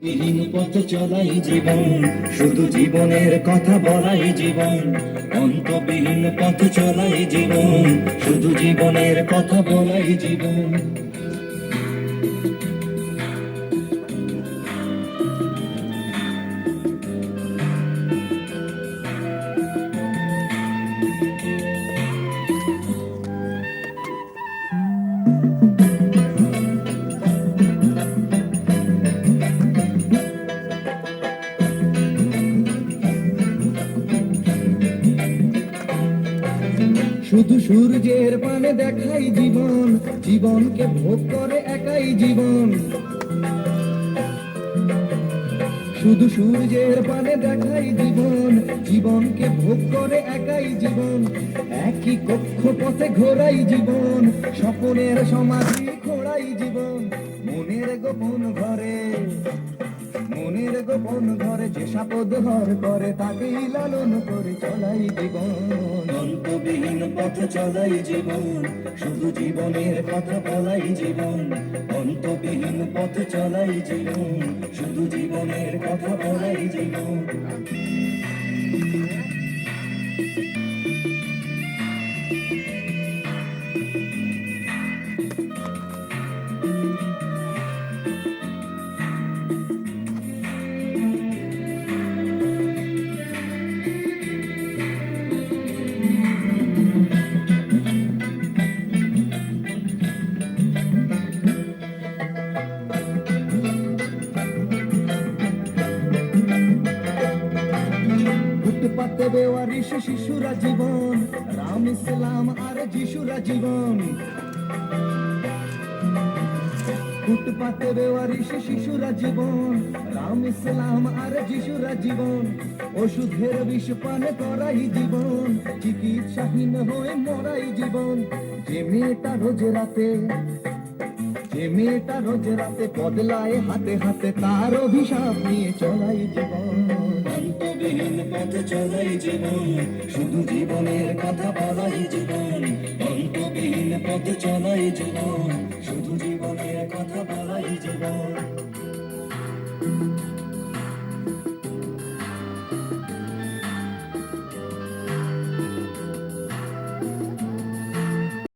বিহীন পথ চলাই জীবন, শুধু জীবনের কথা বলাই জীবন। অন্তবিহীন পথ চলাই জীবন, শুধু জীবনের কথা বলাই জীবন। শুধু সূর্যের পানে দেখাই জীবন, জীবনকে ভোগ করে একাই জীবন। শুধু সূর্যের পানে দেখাই জীবন, জীবনকে ভোগ করে একাই জীবন। একই কক্ষ পথে ঘোরাই জীবন, স্বপনের সমাধি খোড়াই জীবন। মনের গোপন ঘরে, মনের গোপন ঘরে যে সাপদ ঘর করে, তাকেই লালন করে চলাই জীবন। অন্তবিহীন পথ চলাই জীবন, শুধু জীবনের কথা বলাই জীবন। অন্তবিহীন পথ চলাই জীবন, শুধু জীবনের কথা বলাই জীবন। ফুটপাতে বেওয়ারিশ শিশুরা জীবন, রাম ইসলাম আর যিশুরা জীবন। ফুটপাতে বেওয়ারিশ শিশুরা জীবন, রাম ইসলাম আর যিশুরা জীবন। ওষুধের বিষ পান করাই জীবন, চিকিৎসাহীন হয়ে মরাই জীবন। যে মেয়েটা রোজ রাতে, যে মেয়েটা রোজ রাতে বদলায় হাতে হাতে, তার অভিশাপ নিয়ে চলাই জীবন। অন্তবিহীন পথ চলাই জীবন, শুধু জীবনের কথা বলাই জীবন। অন্তবিহীন পথ চলাই জীবন, শুধু জীবনের কথা বলাই জীবন।